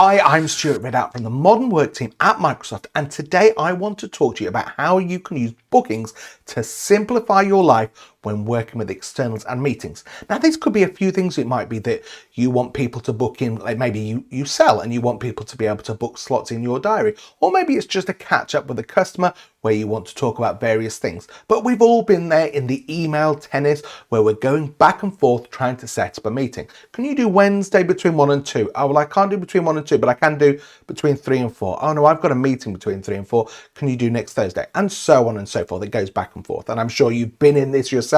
Hi, I'm Stuart Ridout from the Modern Work team at Microsoft, and today I want to talk to you about how you can use bookings to simplify your life when working with externals and meetings. Now, this could be a few things. It might be that you want people to book in, like maybe you sell and you want people to be able to book slots in your diary, or maybe it's just a catch up with a customer where you want to talk about various things. But we've all been there in the email tennis where we're going back and forth trying to set up a meeting. Can you do Wednesday between 1 and 2? Oh, well, I can't do between 1 and 2, but I can do between 3 and 4. Oh no, I've got a meeting between 3 and 4. Can you do next Thursday? And so on and so forth. It goes back and forth. And I'm sure you've been in this yourself.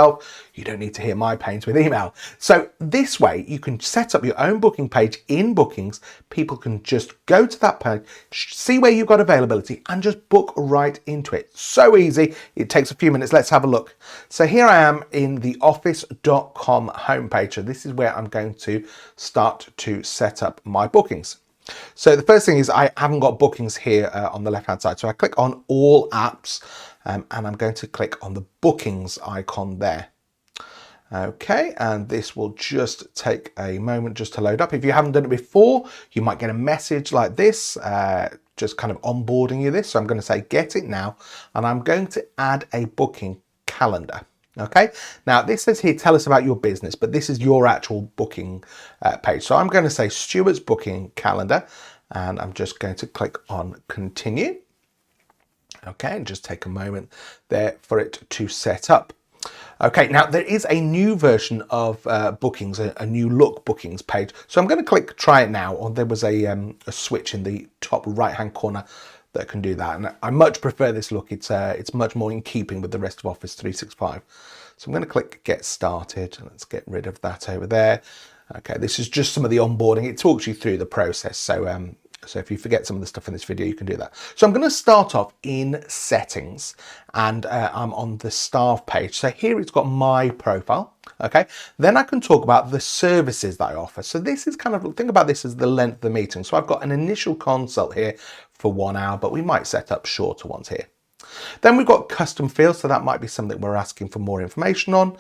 You don't need to hear my pains with email. So this way you can set up your own booking page in Bookings. People can just go to that page, see where you've got availability and just book right into it. So easy. It takes a few minutes. Let's have a look. So here I am in the office.com homepage. So this is where I'm going to start to set up my bookings. So the first thing is I haven't got bookings here on the left hand side. So I click on all apps and I'm going to click on the bookings icon there. Okay, and this will just take a moment just to load up. If you haven't done it before, you might get a message like this, just kind of onboarding you this. So I'm going to say get it now, and I'm going to add a booking calendar. Okay, now this says here, tell us about your business, but this is your actual booking page. So I'm going to say Stuart's booking calendar, and I'm just going to click on continue. Okay, and just take a moment there for it to set up. Okay, now there is a new version of bookings, a new look bookings page. So I'm going to click try it now, or there was a switch in the top right hand corner that can do that. And I much prefer this look. It's much more in keeping with the rest of Office 365. So I'm going to click get started. Let's get rid of that over there. Okay, this is just some of the onboarding. It talks you through the process. So if you forget some of the stuff in this video, you can do that. So I'm going to start off in settings, and I'm on the staff page. So here it's got my profile. Okay, then I can talk about the services that I offer. So this is kind of, think about this as the length of the meeting. So I've got an initial consult here for 1 hour, but we might set up shorter ones here. Then we've got custom fields, so that might be something we're asking for more information on.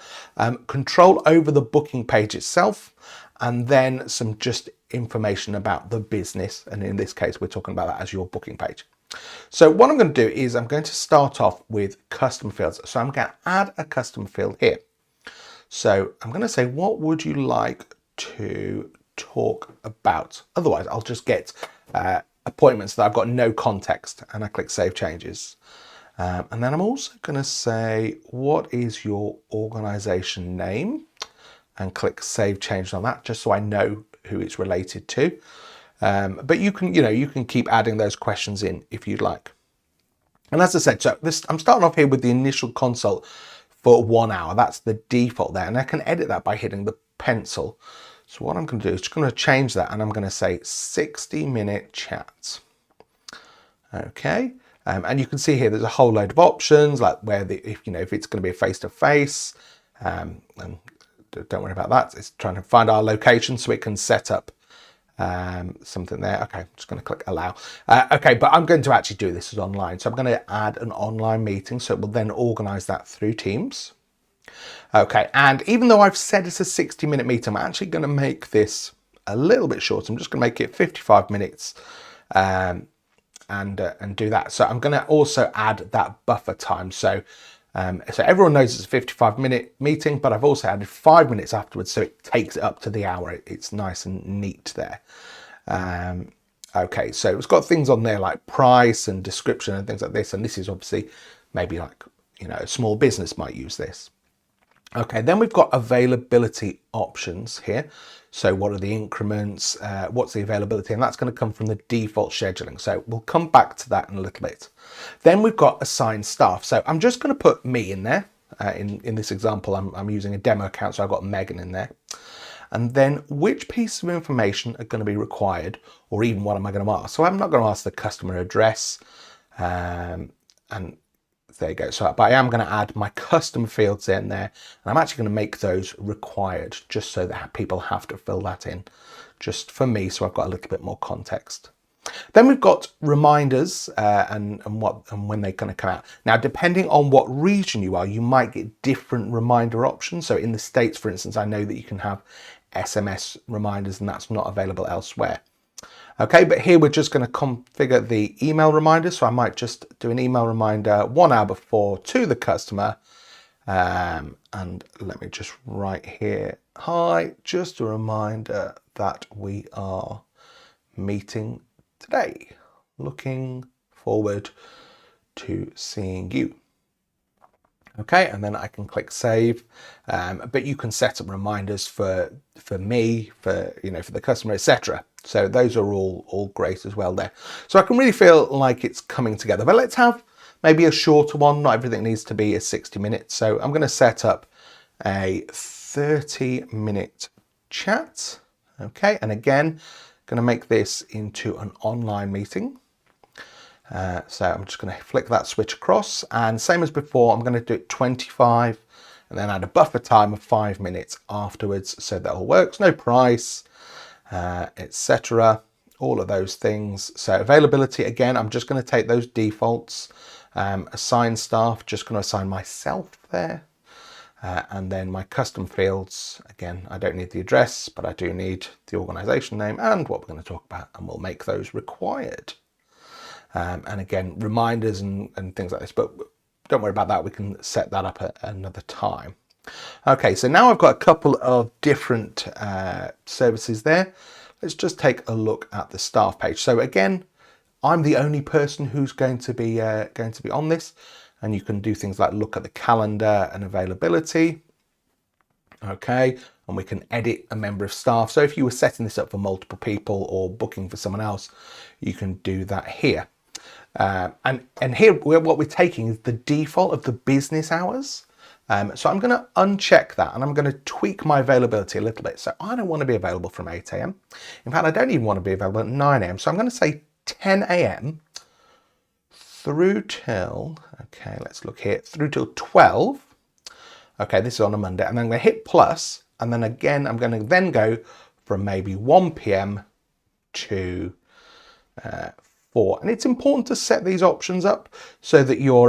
Control over the booking page itself, and then some just information about the business. And in this case, we're talking about that as your booking page. So what I'm going to do is I'm going to start off with custom fields. So I'm going to add a custom field here. So I'm going to say, what would you like to talk about? Otherwise, I'll just get appointments that I've got no context, and I click save changes. And then I'm also going to say, what is your organization name? And click save changes on that, just so I know who it's related to. But you can keep adding those questions in if you'd like. And as I said, so I'm starting off here with the initial consult for 1 hour. That's the default there, and I can edit that by hitting the pencil. So what I'm going to do is just going to change that, and I'm going to say 60-minute chat. Okay. And you can see here there's a whole load of options, like where if it's going to be a face-to-face, and don't worry about that. It's trying to find our location so it can set up something there. Okay, I'm just going to click allow. Okay, but I'm going to actually do this as online. So I'm going to add an online meeting, so it will then organize that through Teams. Okay, and even though I've said it's a 60-minute meeting, I'm actually going to make this a little bit shorter. I'm just going to make it 55 minutes. And do that. So I'm going to also add that buffer time. So everyone knows it's a 55-minute meeting, but I've also added 5 minutes afterwards, so it takes it up to the hour. It's nice and neat there. Okay, so it's got things on there like price and description and things like this. And this is obviously maybe like, a small business might use this. Okay, then we've got availability options here. So what are the increments? What's the availability? And that's going to come from the default scheduling. So we'll come back to that in a little bit. Then we've got assigned staff. So I'm just going to put me in there. In this example, I'm using a demo account, so I've got Megan in there. And then which pieces of information are going to be required, or even what am I going to ask? So I'm not going to ask the customer address, and there you go. So, but I am going to add my custom fields in there, and I'm actually going to make those required just so that people have to fill that in just for me. So I've got a little bit more context. Then we've got reminders and when they're going to come out. Now, depending on what region you are, you might get different reminder options. So in the States, for instance, I know that you can have SMS reminders, and that's not available elsewhere. Okay, but here we're just going to configure the email reminder. So I might just do an email reminder 1 hour before to the customer. And let me just write here, hi, just a reminder that we are meeting today. Looking forward to seeing you. Okay, and then I can click save, but you can set up reminders for me, for the customer, etc. So those are all great as well there. So I can really feel like it's coming together. But let's have maybe a shorter one. Not everything needs to be a 60 minutes. So I'm going to set up a 30-minute chat. Okay, and again, going to make this into an online meeting. So I'm just going to flick that switch across, and same as before, I'm going to do it 25 and then add a buffer time of 5 minutes afterwards, so that all works. No price, etc. All of those things. So availability, again, I'm just going to take those defaults. Assign staff, just going to assign myself there. And then my custom fields, again, I don't need the address, but I do need the organization name and what we're going to talk about, and we'll make those required. And again, reminders and things like this, but don't worry about that. We can set that up at another time. Okay, so now I've got a couple of different services there. Let's just take a look at the staff page. So again, I'm the only person who's going to be on this, and you can do things like look at the calendar and availability. Okay, and we can edit a member of staff. So if you were setting this up for multiple people or booking for someone else, you can do that here. And here what we're taking is the default of the business hours. So I'm going to uncheck that, and I'm going to tweak my availability a little bit. So I don't want to be available from 8 a.m. In fact, I don't even want to be available at 9 a.m. So I'm going to say 10 a.m. through till, okay, let's look here, through till 12. Okay, this is on a Monday, and then I'm going to hit plus, and then again, I'm going to then go from maybe 1 p.m. to 4. And it's important to set these options up so that you're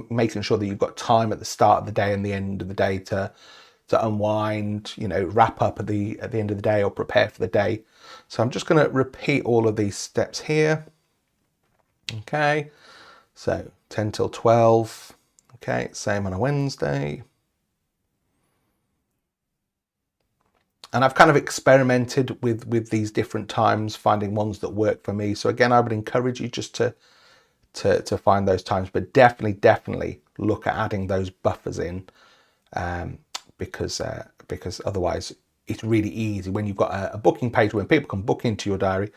making sure that you've got time at the start of the day and the end of the day to unwind, wrap up at the end of the day or prepare for the day. So I'm just going to repeat all of these steps here. Okay, so 10 till 12. Okay, same on a Wednesday. And I've kind of experimented with these different times, finding ones that work for me. So again, I would encourage you just to find those times, but definitely look at adding those buffers in, because otherwise it's really easy when you've got a booking page when people can book into your diary.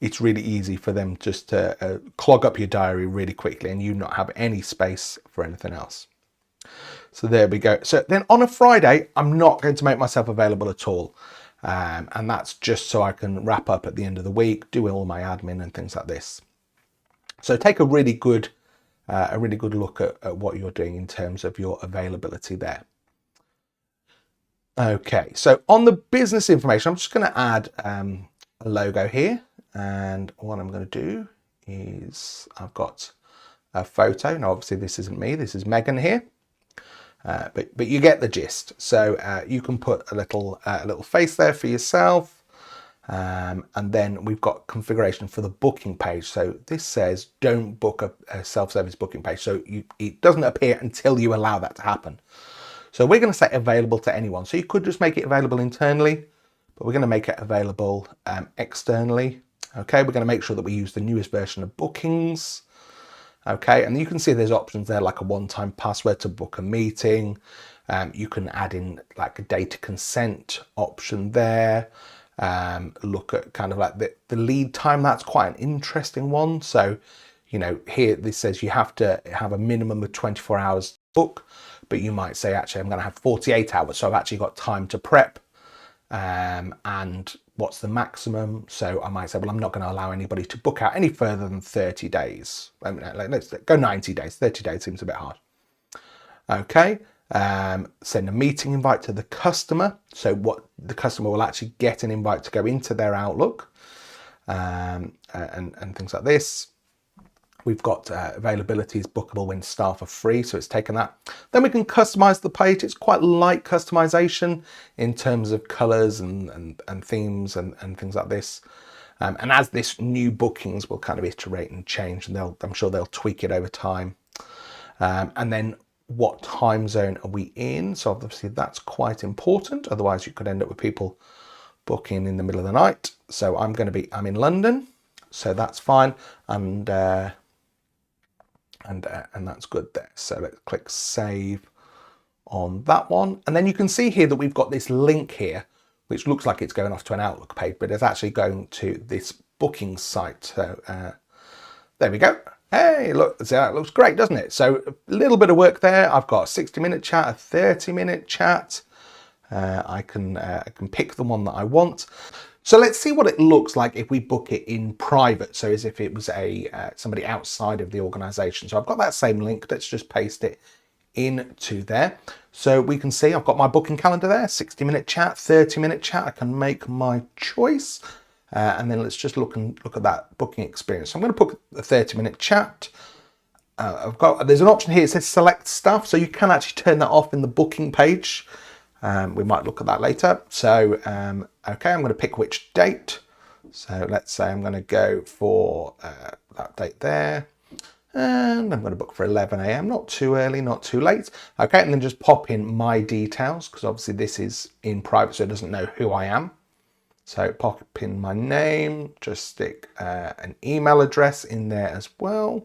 It's really easy for them just to clog up your diary really quickly, and you not have any space for anything else. So there we go. So then on a Friday, I'm not going to make myself available at all. And that's just so I can wrap up at the end of the week, do all my admin and things like this. So take a really good look at what you're doing in terms of your availability there. Okay, so on the business information, I'm just going to add a logo here. And what I'm going to do is I've got a photo. Now, obviously, this isn't me. This is Megan here. But you get the gist. So you can put a little face there for yourself, and then we've got configuration for the booking page. So this says don't book a self-service booking page. So it doesn't appear until you allow that to happen. So we're going to say available to anyone. So you could just make it available internally, but we're going to make it available externally. Okay, we're going to make sure that we use the newest version of bookings. Okay, and you can see there's options there like a one-time password to book a meeting. You can add in like a data consent option there. Look at kind of like the lead time. That's quite an interesting one. So, here this says you have to have a minimum of 24 hours to book, but you might say, actually, I'm going to have 48 hours. So I've actually got time to prep. And what's the maximum? So I might say, well, I'm not going to allow anybody to book out any further than 30 days. Let's go 90 days. 30 days seems a bit hard. Okay. Send a meeting invite to the customer. So what the customer will actually get an invite to go into their Outlook, and things like this. We've got availability is bookable when staff are free, so it's taken that. Then we can customize the page. It's quite light customization in terms of colors and themes and things like this. And as this new bookings will kind of iterate and change, and I'm sure they'll tweak it over time. And then what time zone are we in? So obviously that's quite important. Otherwise you could end up with people booking in the middle of the night. So I'm in London, so that's fine. And that's good there. So let's click save on that one. And then you can see here that we've got this link here, which looks like it's going off to an Outlook page, but it's actually going to this booking site. So there we go. Hey, look, that looks great, doesn't it? So a little bit of work there. I've got a 60-minute chat, a 30-minute chat. I can pick the one that I want. So let's see what it looks like if we book it in private. So as if it was somebody outside of the organization. So I've got that same link. Let's just paste it into there. So we can see I've got my booking calendar there, 60-minute chat, 30-minute chat. I can make my choice. And then let's just look at that booking experience. So I'm going to book a 30-minute chat. There's an option here. It says select staff. So you can actually turn that off in the booking page. We might look at that later. So, okay, I'm going to pick which date. So let's say I'm going to go for that date there. And I'm going to book for 11 a.m. Not too early, not too late. Okay, and then just pop in my details, because obviously this is in private, so it doesn't know who I am. So pop in my name, just stick an email address in there as well.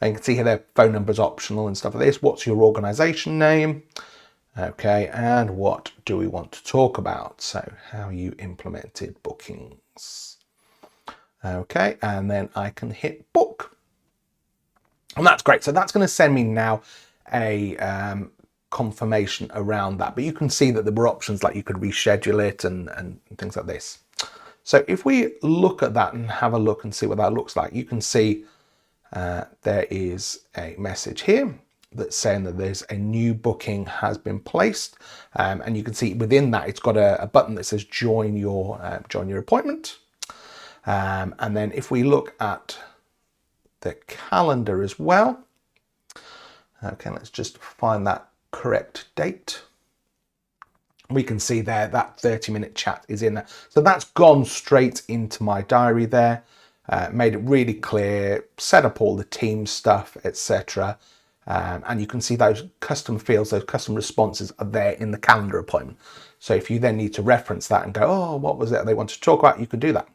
And you can see here their phone number is optional and stuff like this. What's your organization name? Okay, and what do we want to talk about? So how you implemented bookings. Okay, and then I can hit book. And that's great. So that's going to send me now a confirmation around that. But you can see that there were options like you could reschedule it and things like this. So if we look at that and have a look and see what that looks like, you can see there is a message here that's saying that there's a new booking has been placed. And you can see within that, it's got a button that says join your appointment. And then if we look at the calendar as well. Okay, let's just find that correct date. We can see there that 30-minute chat is in there. So that's gone straight into my diary there, made it really clear, set up all the team stuff, etc. And you can see those custom fields, those custom responses are there in the calendar appointment. So if you then need to reference that and go, oh, what was it they want to talk about? You can do that.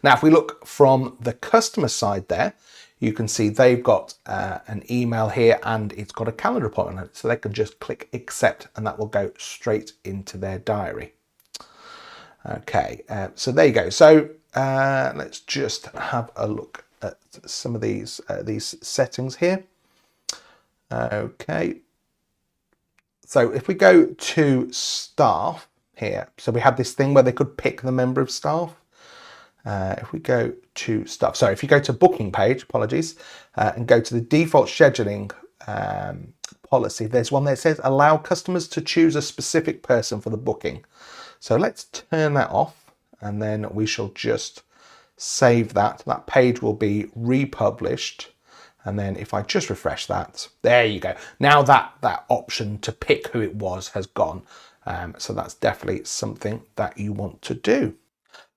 Now, if we look from the customer side there, you can see they've got an email here and it's got a calendar appointment on it. So they can just click accept and that will go straight into their diary. Okay, so there you go. So let's just have a look at some of these settings here. Okay, so if we go to staff here, so we have this thing where they could pick the member of staff. If we go to stuff, so if you go to booking page, apologies, and go to the default scheduling policy, there's one that says allow customers to choose a specific person for the booking. So let's turn that off and then we shall just save that. That page will be republished. And then if I just refresh that, there you go. Now that option to pick who it was has gone. So that's definitely something that you want to do.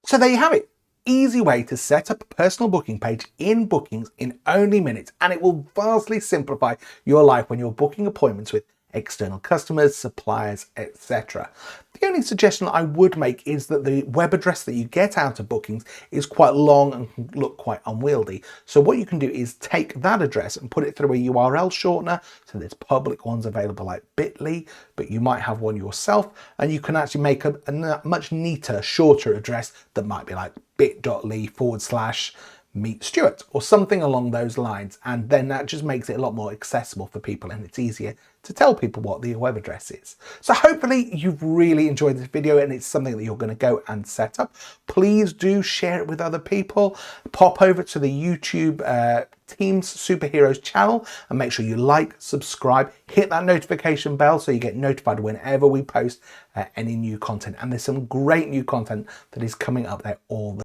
So there you have it. Easy way to set up a personal booking page in Bookings in only minutes, and it will vastly simplify your life when you're booking appointments with external customers, suppliers, etc. The only suggestion I would make is that the web address that you get out of Bookings is quite long and can look quite unwieldy. So what you can do is take that address and put it through a URL shortener. So there's public ones available like bit.ly, but you might have one yourself, and you can actually make a much neater, shorter address that might be like bit.ly/meet Stuart or something along those lines, and then that just makes it a lot more accessible for people and it's easier to tell people what the web address is. So hopefully you've really enjoyed this video and it's something that you're going to go and set up. Please do share it with other people. Pop over to the YouTube Teams Superheroes channel and make sure you like, subscribe, hit that notification bell so you get notified whenever we post any new content. And there's some great new content that is coming up there all the